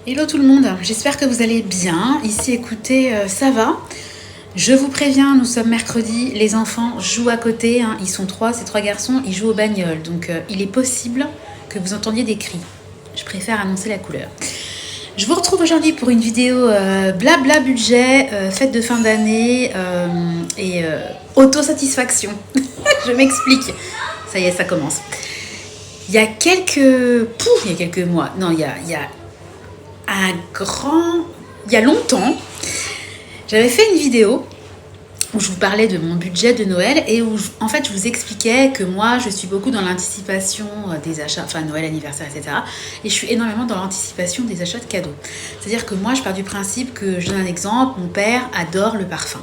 Hello tout le monde, j'espère que vous allez bien. Ici, écoutez, ça va. Je vous préviens, nous sommes mercredi, les enfants jouent à côté, hein. Ils sont trois, ces trois garçons, ils jouent aux bagnoles. Donc il est possible que vous entendiez des cris. Je préfère annoncer la couleur. Je vous retrouve aujourd'hui pour une vidéo blabla budget, fête de fin d'année et autosatisfaction. Je m'explique. Ça y est, ça commence. Il y a quelques mois, non, il y a longtemps, j'avais fait une vidéo où je vous parlais de mon budget de Noël et où en fait je vous expliquais que moi je suis beaucoup dans l'anticipation des achats, enfin Noël, anniversaire, etc. Et je suis énormément dans l'anticipation des achats de cadeaux. C'est-à-dire que moi je pars du principe que, je donne un exemple, mon père adore le parfum.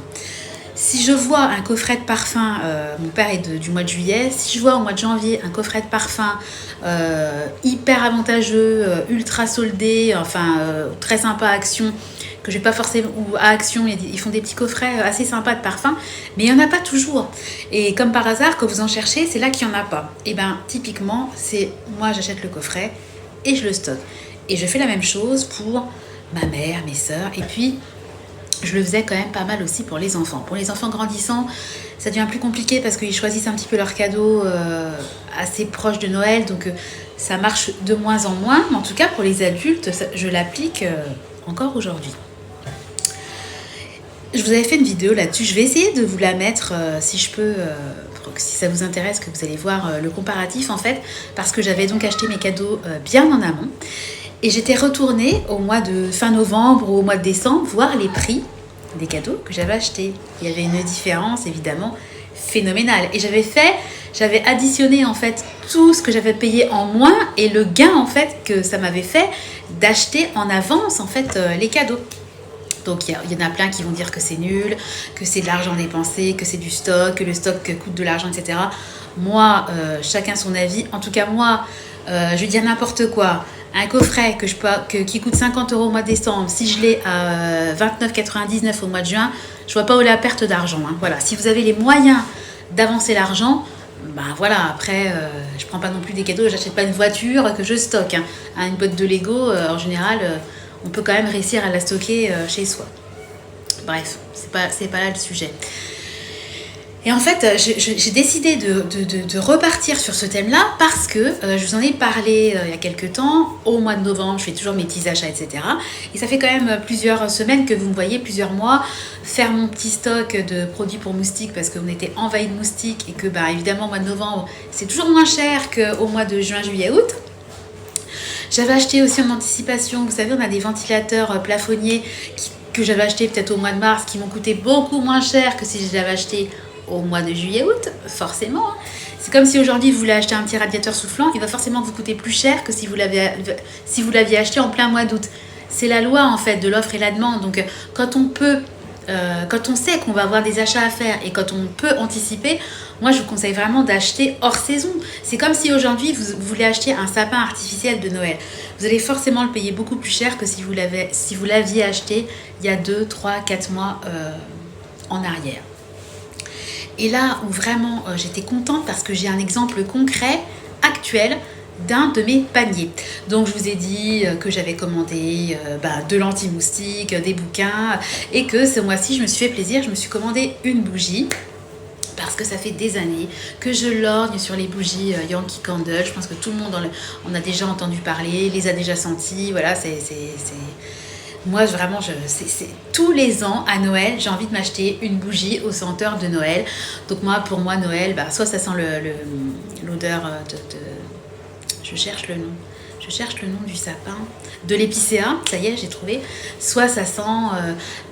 Si je vois un coffret de parfum, mon père est du mois de juillet, si je vois au mois de janvier un coffret de parfum hyper avantageux, ultra soldé, très sympa à Action, que je vais pas forcément, ou à Action, ils font des petits coffrets assez sympas de parfum, mais il n'y en a pas toujours. Et comme par hasard, quand vous en cherchez, c'est là qu'il n'y en a pas. Et bien, typiquement, moi j'achète le coffret et je le stocke. Et je fais la même chose pour ma mère, mes sœurs, et puis je le faisais quand même pas mal aussi pour les enfants. Pour les enfants grandissants, ça devient plus compliqué parce qu'ils choisissent un petit peu leurs cadeaux assez proches de Noël, donc ça marche de moins en moins. Mais en tout cas, pour les adultes, je l'applique encore aujourd'hui. Je vous avais fait une vidéo là-dessus. Je vais essayer de vous la mettre si je peux, si ça vous intéresse, que vous allez voir le comparatif en fait, parce que j'avais donc acheté mes cadeaux bien en amont. Et j'étais retournée au mois de fin novembre ou au mois de décembre voir les prix des cadeaux que j'avais achetés. Il y avait une différence évidemment phénoménale. Et j'avais additionné en fait tout ce que j'avais payé en moins et le gain en fait que ça m'avait fait d'acheter en avance en fait les cadeaux. Donc il y en a plein qui vont dire que c'est nul, que c'est de l'argent dépensé, que c'est du stock, que le stock coûte de l'argent, etc. Moi, chacun son avis. En tout cas, moi, je vais dire n'importe quoi. Un coffret qui coûte 50 € au mois de décembre, si je l'ai à 29,99 € au mois de juin, je vois pas où est la perte d'argent. Hein. Voilà. Si vous avez les moyens d'avancer l'argent, ben voilà, après, je prends pas non plus des cadeaux, j'achète pas une voiture que je stocke. Hein. Une boîte de Lego, en général, on peut quand même réussir à la stocker chez soi. Bref, c'est pas là le sujet. Et en fait, j'ai décidé de repartir sur ce thème-là parce que je vous en ai parlé il y a quelques temps. Au mois de novembre, je fais toujours mes petits achats, etc. Et ça fait quand même plusieurs semaines que vous me voyez, plusieurs mois, faire mon petit stock de produits pour moustiques parce qu'on était envahi de moustiques et que, évidemment, au mois de novembre, c'est toujours moins cher qu'au mois de juin, juillet, août. J'avais acheté aussi en anticipation, vous savez, on a des ventilateurs plafonniers que j'avais acheté peut-être au mois de mars qui m'ont coûté beaucoup moins cher que si je les avais achetés au mois de juillet-août, forcément. C'est comme si aujourd'hui vous voulez acheter un petit radiateur soufflant, il va forcément vous coûter plus cher que si vous l'aviez acheté en plein mois d'août. C'est la loi en fait de l'offre et la demande. Donc quand on sait qu'on va avoir des achats à faire et quand on peut anticiper, moi je vous conseille vraiment d'acheter hors saison. C'est comme si aujourd'hui vous voulez acheter un sapin artificiel de Noël. Vous allez forcément le payer beaucoup plus cher que si vous l'aviez acheté il y a 2, 3, 4 mois en arrière. Et là où vraiment j'étais contente parce que j'ai un exemple concret, actuel, d'un de mes paniers. Donc je vous ai dit que j'avais commandé de l'anti-moustique, des bouquins, et que ce mois-ci je me suis fait plaisir, je me suis commandé une bougie. Parce que ça fait des années que je lorgne sur les bougies Yankee Candle. Je pense que tout le monde en a déjà entendu parler, les a déjà senties. Voilà, moi, vraiment, tous les ans, à Noël, j'ai envie de m'acheter une bougie aux senteurs de Noël. Donc pour moi, Noël, soit ça sent l'odeur Je cherche le nom du sapin. De l'épicéa, ça y est, j'ai trouvé. Soit ça sent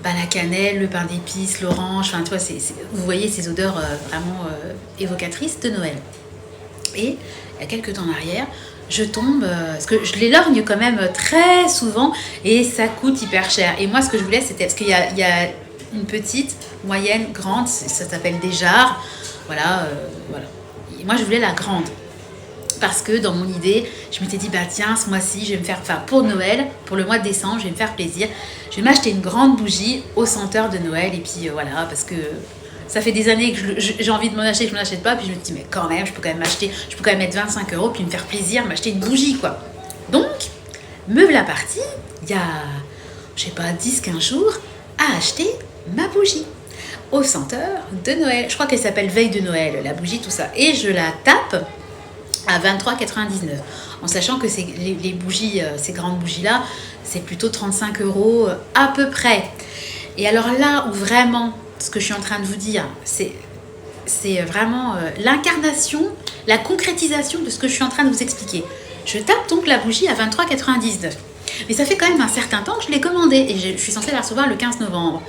la cannelle, le pain d'épices, l'orange. Enfin, tu vois, vous voyez ces odeurs vraiment évocatrices de Noël. Et il y a quelques temps en arrière, je tombe, parce que je les lorgne quand même très souvent et ça coûte hyper cher. Et moi, ce que je voulais, c'était, parce qu'il y a une petite, moyenne, grande, ça s'appelle des jarres. Voilà. Et moi, je voulais la grande. Parce que dans mon idée, je m'étais dit, tiens, ce mois-ci, je vais me faire, pour Noël, pour le mois de décembre, je vais me faire plaisir. Je vais m'acheter une grande bougie aux senteurs de Noël. Et puis voilà, parce que ça fait des années que j'ai envie de m'en acheter, que je ne m'en achète pas. Puis je me dis, mais quand même, je peux quand même mettre 25 € puis me faire plaisir, m'acheter une bougie, quoi. Donc, me voilà partie, il y a, je sais pas, 10-15 jours, à acheter ma bougie au senteur de Noël. Je crois qu'elle s'appelle Veille de Noël, la bougie, tout ça. Et je la tape à 23,99 €. En sachant que les bougies, ces grandes bougies-là, c'est plutôt 35 € à peu près. Et alors là où vraiment, ce que je suis en train de vous dire, c'est vraiment l'incarnation, la concrétisation de ce que je suis en train de vous expliquer. Je tape donc la bougie à 23,99 €. Mais ça fait quand même un certain temps que je l'ai commandée et je suis censée la recevoir le 15 novembre.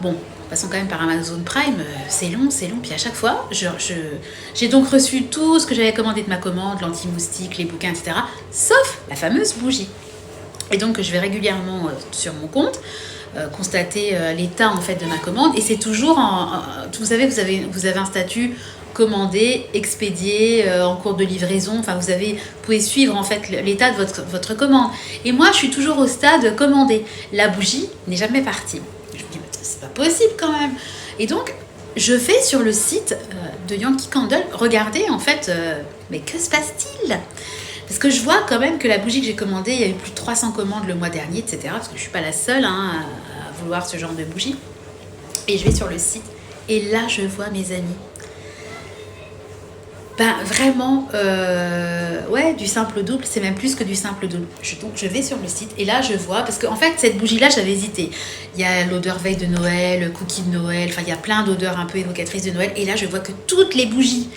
Bon, passons quand même par Amazon Prime, c'est long. Puis à chaque fois, j'ai donc reçu tout ce que j'avais commandé de ma commande, l'anti-moustique, les bouquins, etc. Sauf la fameuse bougie. Et donc je vais régulièrement sur mon compte constater l'état en fait de ma commande. Et c'est toujours vous savez, vous avez un statut commandé, expédié, en cours de livraison. Enfin, vous pouvez suivre en fait l'état de votre commande. Et moi, je suis toujours au stade commandé. La bougie n'est jamais partie. Je me dis, mais c'est pas possible quand même. Et donc, je vais sur le site de Yankee Candle regarder en fait, mais que se passe-t-il? Parce que je vois quand même que la bougie que j'ai commandée, il y a eu plus de 300 commandes le mois dernier, etc. Parce que je ne suis pas la seule à vouloir ce genre de bougie. Et je vais sur le site. Et là, je vois mes amis. Ben vraiment, ouais, du simple au double, c'est même plus que du simple au double. Donc je vais sur le site et là je vois, parce qu'en fait cette bougie-là j'avais hésité. Il y a l'odeur veille de Noël, cookie de Noël, enfin il y a plein d'odeurs un peu évocatrices de Noël. Et là je vois que toutes les bougies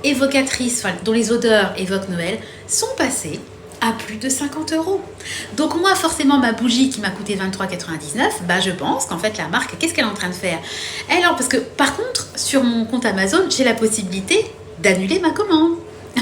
évocatrices, enfin dont les odeurs évoquent Noël, sont passées à plus de 50 €. Donc moi forcément ma bougie qui m'a coûté 23,99 €, bah je pense qu'en fait la marque, qu'est-ce qu'elle est en train de faire? Alors parce que par contre sur mon compte Amazon j'ai la possibilité d'annuler ma commande,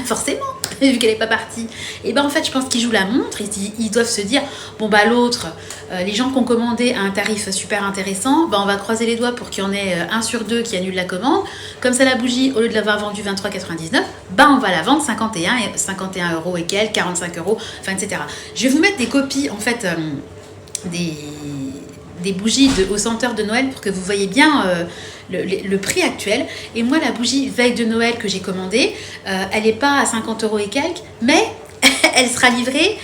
forcément, vu qu'elle n'est pas partie. Et ben en fait je pense qu'ils jouent la montre, ils doivent se dire, bon bah l'autre, les gens qui ont commandé à un tarif super intéressant, bah on va croiser les doigts pour qu'il y en ait 1 sur 2 qui annule la commande, comme ça la bougie, au lieu de l'avoir vendue 23,99 €, bah on va la vendre 51 € et quelques, 45 €, enfin etc. Je vais vous mettre des copies en fait, des bougies au senteur de Noël pour que vous voyez bien le prix actuel. Et moi la bougie veille de Noël que j'ai commandée, elle n'est pas à 50 € et quelques, mais elle sera livrée,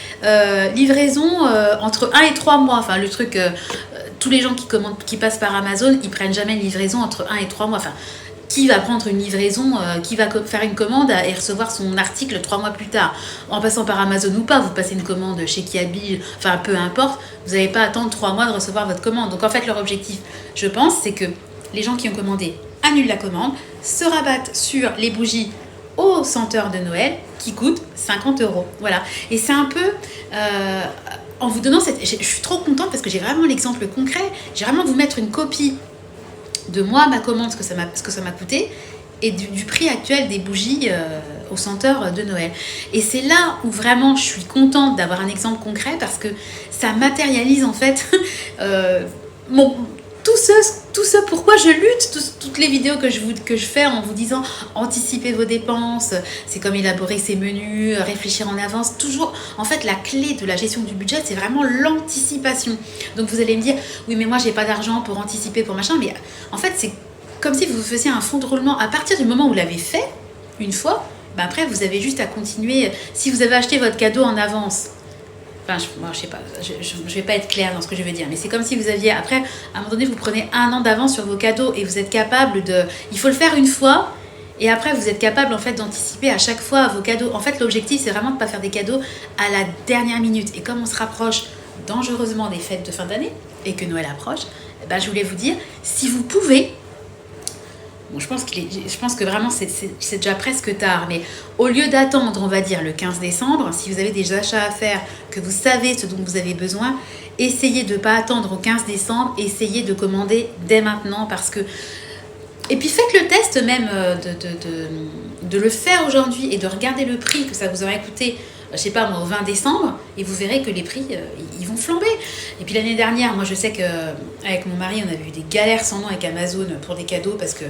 livraison entre 1 et 3 mois. Enfin le truc, tous les gens qui passent par Amazon, ils prennent jamais une livraison entre 1 et 3 mois. Enfin, qui va prendre une livraison, qui va faire une commande et recevoir son article 3 mois plus tard, en passant par Amazon ou pas. Vous passez une commande chez Kiabi, enfin peu importe, vous n'allez pas attendre 3 mois de recevoir votre commande. Donc en fait leur objectif, je pense, c'est que les gens qui ont commandé annulent la commande, se rabattent sur les bougies au senteur de Noël qui coûtent 50 €. Voilà. Et c'est un peu en vous donnant je suis trop contente parce que j'ai vraiment l'exemple concret. J'ai vraiment vous mettre une copie de moi, ma commande, ce que ça m'a coûté, et du prix actuel des bougies au senteur de Noël. Et c'est là où vraiment je suis contente d'avoir un exemple concret parce que ça matérialise en fait tout ce pourquoi je lutte, toutes les vidéos que je fais en vous disant anticipez vos dépenses, c'est comme élaborer ses menus, réfléchir en avance, toujours. En fait, la clé de la gestion du budget, c'est vraiment l'anticipation. Donc vous allez me dire, oui mais moi j'ai pas d'argent pour anticiper, pour machin, mais en fait c'est comme si vous faisiez un fonds de roulement. À partir du moment où vous l'avez fait, une fois, ben après vous avez juste à continuer. Si vous avez acheté votre cadeau en avance, enfin, je sais pas, je vais pas être claire dans ce que je veux dire, mais c'est comme si vous aviez, après, à un moment donné, vous prenez 1 an d'avance sur vos cadeaux et vous êtes capable de... Il faut le faire une fois, et après, vous êtes capable, en fait, d'anticiper à chaque fois vos cadeaux. En fait, l'objectif, c'est vraiment de ne pas faire des cadeaux à la dernière minute. Et comme on se rapproche dangereusement des fêtes de fin d'année, et que Noël approche, ben, je voulais vous dire, si vous pouvez... Bon, je pense que vraiment c'est déjà presque tard, mais au lieu d'attendre, on va dire, le 15 décembre, si vous avez des achats à faire, que vous savez ce dont vous avez besoin, essayez de ne pas attendre au 15 décembre, essayez de commander dès maintenant parce que... Et puis faites le test même de le faire aujourd'hui et de regarder le prix que ça vous aurait coûté, je sais pas moi, au 20 décembre, et vous verrez que les prix, ils vont flamber. Et puis l'année dernière, moi je sais qu'avec mon mari, on avait eu des galères sans nom avec Amazon pour des cadeaux, parce que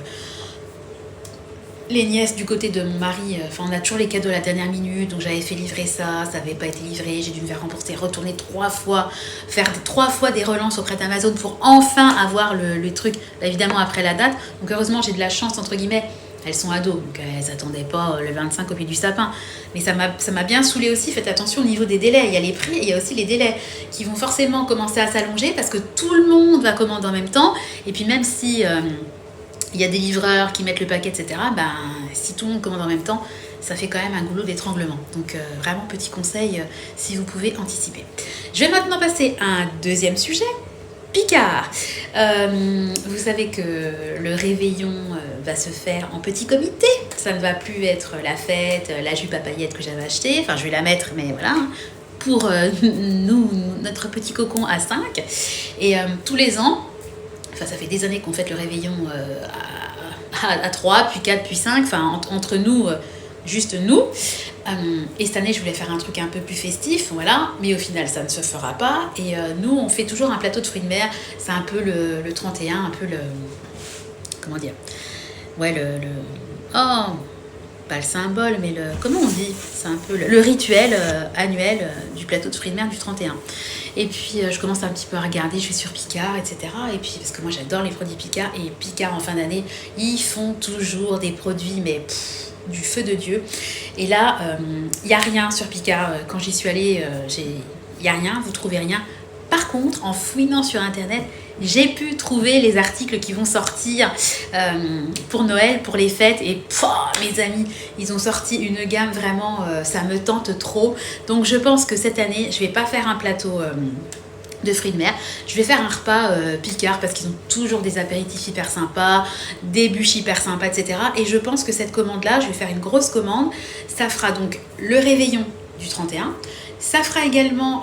les nièces du côté de mon mari, enfin on a toujours les cadeaux à la dernière minute, donc j'avais fait livrer ça n'avait pas été livré, j'ai dû me faire rembourser, retourner 3 fois, faire 3 fois des relances auprès d'Amazon pour enfin avoir le truc, évidemment après la date. Donc heureusement j'ai de la chance entre guillemets, elles sont ados, donc elles n'attendaient pas le 25 au pied du sapin. Mais ça m'a bien saoulé aussi. Faites attention au niveau des délais. Il y a les prix et il y a aussi les délais qui vont forcément commencer à s'allonger parce que tout le monde va commander en même temps. Et puis même si il y a des livreurs qui mettent le paquet, etc., ben, si tout le monde commande en même temps, ça fait quand même un goulot d'étranglement. Donc vraiment petit conseil si vous pouvez anticiper. Je vais maintenant passer à un deuxième sujet. Picard. Vous savez que le réveillon va se faire en petit comité. Ça ne va plus être la fête, la jupe à paillettes que j'avais achetée. Enfin, je vais la mettre, mais voilà. Pour nous, notre petit cocon à 5. Et tous les ans, enfin, ça fait des années qu'on fête le réveillon à 3, puis 4, puis 5. Enfin, entre nous, juste nous. Et cette année, je voulais faire un truc un peu plus festif, voilà, mais au final, ça ne se fera pas. Et nous, on fait toujours un plateau de fruits de mer. C'est un peu le 31, un peu le... Comment dire? Ouais, oh, pas le symbole, mais le... Comment on dit? C'est un peu le rituel annuel du plateau de fruits de mer du 31. Et puis, je commence un petit peu à regarder, je vais sur Picard, etc. Et puis, parce que moi, j'adore les produits Picard. Et Picard, en fin d'année, ils font toujours des produits, mais... du feu de Dieu. Et là, il n'y a rien sur Picard. Quand j'y suis allée, il n'y a rien, vous trouvez rien. Par contre, en fouinant sur Internet, j'ai pu trouver les articles qui vont sortir pour Noël, pour les fêtes. Et mes amis, ils ont sorti une gamme vraiment, ça me tente trop. Donc, je pense que cette année, je ne vais pas faire un plateau... de fruits de mer. Je vais faire un repas Picard parce qu'ils ont toujours des apéritifs hyper sympas, des bûches hyper sympas, etc. Et je pense que cette commande-là, je vais faire une grosse commande. Ça fera donc le réveillon du 31. Ça fera également...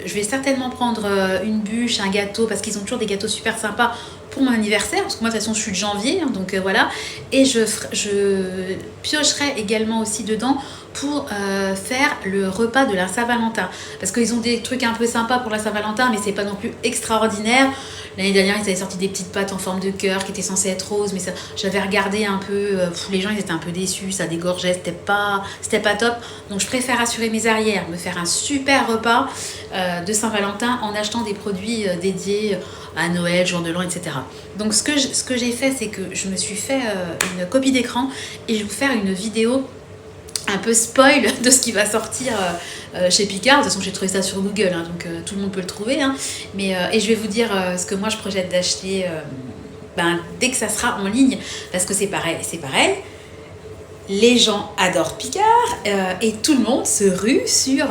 je vais certainement prendre une bûche, un gâteau, parce qu'ils ont toujours des gâteaux super sympas pour mon anniversaire, parce que moi de toute façon je suis de janvier, hein, donc voilà. Et je piocherai également aussi dedans pour faire le repas de la Saint-Valentin, parce qu'ils ont des trucs un peu sympas pour la Saint-Valentin, mais c'est pas non plus extraordinaire. L'année dernière, ils avaient sorti des petites pâtes en forme de cœur qui étaient censées être roses, mais ça, j'avais regardé un peu, les gens ils étaient un peu déçus, ça dégorgeait, c'était pas top. Donc je préfère assurer mes arrières, me faire un super repas de Saint-Valentin en achetant des produits dédiés à Noël, jour de l'an, etc. Donc ce que j'ai fait, c'est que je me suis fait une copie d'écran et je vais vous faire une vidéo un peu spoil de ce qui va sortir chez Picard. De toute façon, j'ai trouvé ça sur Google, hein, donc tout le monde peut le trouver. Hein. Et je vais vous dire ce que moi je projette d'acheter dès que ça sera en ligne, parce que c'est pareil. Les gens adorent Picard et tout le monde se rue sur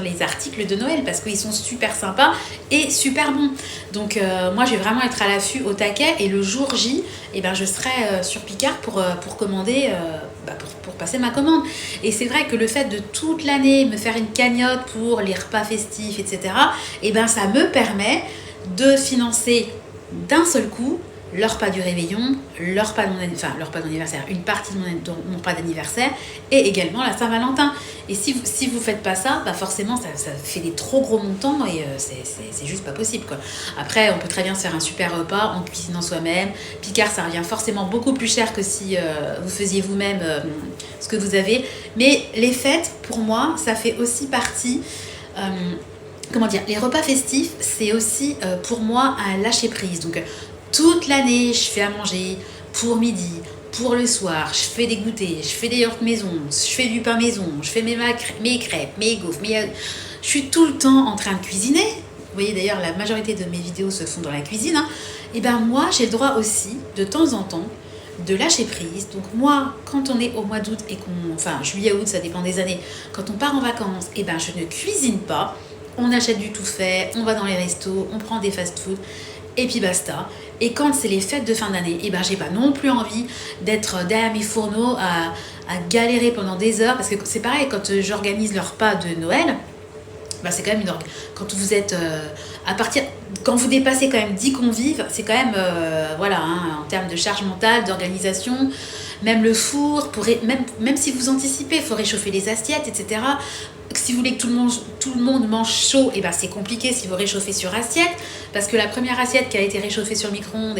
les articles de Noël parce qu'ils sont super sympas et super bons. Donc moi je vais vraiment être à l'affût au taquet et le jour J, je serai sur Picard pour commander, pour passer ma commande. Et c'est vrai que le fait de toute l'année me faire une cagnotte pour les repas festifs, etc., ça me permet de financer d'un seul coup leur repas du réveillon, leur repas d'anniversaire, une partie de mon repas d'anniversaire et également la Saint-Valentin. Et si vous faites pas ça, forcément ça fait des trop gros montants et c'est juste pas possible, quoi. Après, on peut très bien se faire un super repas en cuisinant soi-même. Picard, ça revient forcément beaucoup plus cher que si vous faisiez vous-même ce que vous avez. Mais les fêtes, pour moi, ça fait aussi partie... les repas festifs, c'est aussi pour moi un lâcher-prise. Donc, toute l'année, je fais à manger pour midi, pour le soir, je fais des goûters, je fais des yaourts maison, je fais du pain maison, je fais mes crêpes, mes gaufres, je suis tout le temps en train de cuisiner. Vous voyez d'ailleurs, la majorité de mes vidéos se font dans la cuisine. Hein. Et moi, j'ai le droit aussi, de temps en temps, de lâcher prise. Donc moi, quand on est au mois d'août et juillet, août, ça dépend des années, quand on part en vacances, je ne cuisine pas. On achète du tout fait, on va dans les restos, on prend des fast-food. Et puis basta. Et quand c'est les fêtes de fin d'année, j'ai pas non plus envie d'être derrière mes fourneaux à galérer pendant des heures. Parce que c'est pareil, quand j'organise le repas de Noël, c'est quand même quand vous êtes quand vous dépassez quand même 10 convives, c'est quand même en termes de charge mentale, d'organisation, même le four, même si vous anticipez, il faut réchauffer les assiettes, etc. Si vous voulez que tout le monde mange chaud, c'est compliqué si vous réchauffez sur assiette, parce que la première assiette qui a été réchauffée sur micro-ondes,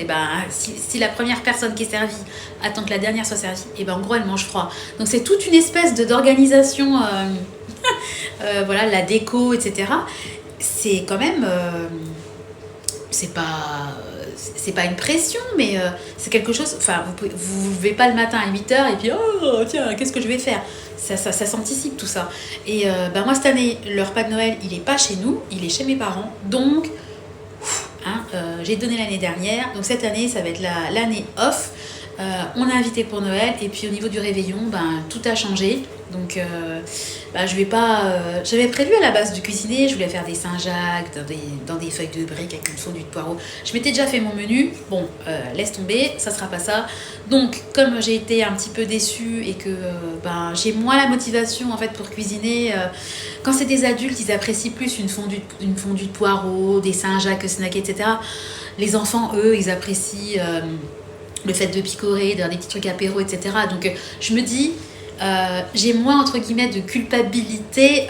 si la première personne qui est servie attend que la dernière soit servie, en gros elle mange froid. Donc c'est toute une espèce d'organisation, la déco, etc. C'est quand même, c'est pas c'est pas une pression, mais c'est quelque chose, enfin, vous vous levez pas le matin à 8h et puis, oh, tiens, qu'est-ce que je vais faire? Ça s'anticipe tout ça. Et bah, moi, cette année, le repas de Noël, il est pas chez nous, il est chez mes parents, donc, hein, j'ai donné l'année dernière, donc cette année, ça va être l'année off. On a invité pour Noël et puis au niveau du réveillon, ben, tout a changé. Donc ben, je vais pas. J'avais prévu à la base de cuisiner, je voulais faire des Saint-Jacques dans des feuilles de briques avec une fondue de poireaux. Je m'étais déjà fait mon menu. Bon, laisse tomber, ça sera pas ça. Donc comme j'ai été un petit peu déçue et que ben, j'ai moins la motivation en fait pour cuisiner, quand c'est des adultes, ils apprécient plus une fondue de poireaux, des Saint-Jacques snackés, etc. Les enfants, eux, ils apprécient le fait de picorer, d'avoir des petits trucs apéro, etc. Donc je me dis, j'ai moins entre guillemets de culpabilité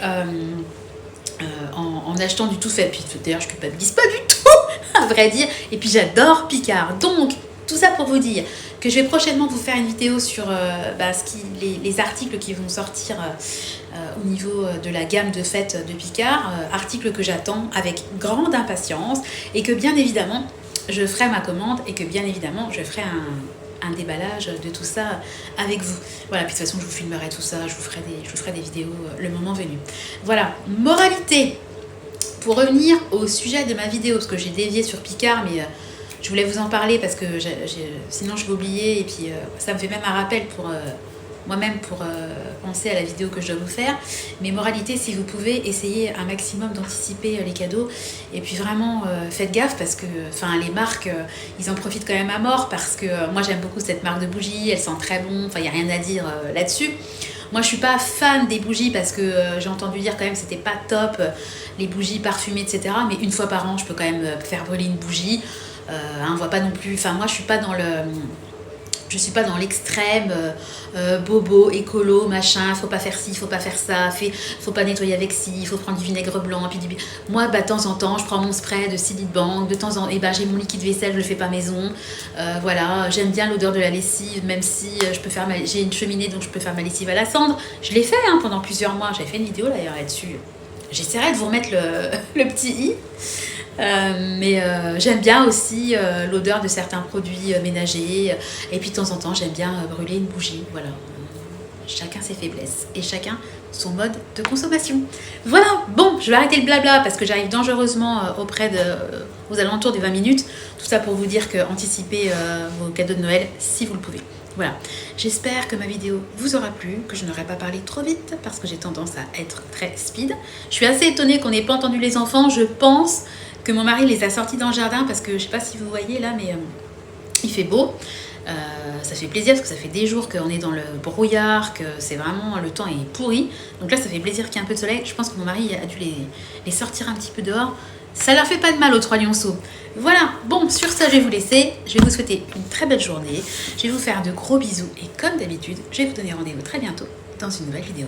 en achetant du tout fait. Puis d'ailleurs je culpabilise pas du tout, à vrai dire. Et puis j'adore Picard. Donc tout ça pour vous dire que je vais prochainement vous faire une vidéo sur les articles qui vont sortir au niveau de la gamme de fêtes de Picard, articles que j'attends avec grande impatience et que bien évidemment je ferai ma commande et que bien évidemment je ferai un déballage de tout ça avec vous. Voilà, puis de toute façon je vous filmerai tout ça, je vous ferai des vidéos le moment venu. Voilà, moralité. Pour revenir au sujet de ma vidéo, parce que j'ai dévié sur Picard, mais je voulais vous en parler parce que sinon je vais oublier et puis ça me fait même un rappel pour moi-même pour penser à la vidéo que je dois vous faire. Mais moralité, si vous pouvez, essayez un maximum d'anticiper les cadeaux et puis vraiment faites gaffe parce que les marques ils en profitent quand même à mort parce que moi j'aime beaucoup cette marque de bougies, elle sent très bon, il n'y a rien à dire là-dessus. Moi je suis pas fan des bougies parce que j'ai entendu dire quand même que c'était pas top les bougies parfumées, etc. Mais une fois par an je peux quand même faire brûler une bougie. On voit pas non plus, moi je suis pas dans l'extrême bobo, écolo, machin, faut pas faire ci, faut pas faire ça, faut pas nettoyer avec ci, il faut prendre du vinaigre blanc, puis moi de temps en temps je prends mon spray de Silly Bank, de temps en temps j'ai mon liquide vaisselle, je le fais pas maison, voilà, j'aime bien l'odeur de la lessive, même si j'ai une cheminée donc je peux faire ma lessive à la cendre, je l'ai fait pendant plusieurs mois, j'avais fait une vidéo d'ailleurs là-dessus, j'essaierai de vous remettre le petit i. Mais j'aime bien aussi l'odeur de certains produits ménagers et puis de temps en temps j'aime bien brûler une bougie, voilà, chacun ses faiblesses et chacun son mode de consommation. Voilà, bon, je vais arrêter le blabla parce que j'arrive dangereusement aux alentours des 20 minutes, tout ça pour vous dire que anticipez vos cadeaux de Noël si vous le pouvez. Voilà, j'espère que ma vidéo vous aura plu, que je n'aurai pas parlé trop vite parce que j'ai tendance à être très speed. Je suis assez étonnée qu'on n'ait pas entendu les enfants, je pense que mon mari les a sortis dans le jardin parce que je sais pas si vous voyez là, mais il fait beau. Ça fait plaisir parce que ça fait des jours qu'on est dans le brouillard, que c'est vraiment, le temps est pourri. Donc là, ça fait plaisir qu'il y ait un peu de soleil. Je pense que mon mari a dû les sortir un petit peu dehors. Ça leur fait pas de mal aux 3 lionceaux. Voilà, bon, sur ça, je vais vous laisser. Je vais vous souhaiter une très belle journée. Je vais vous faire de gros bisous et comme d'habitude, je vais vous donner rendez-vous très bientôt dans une nouvelle vidéo.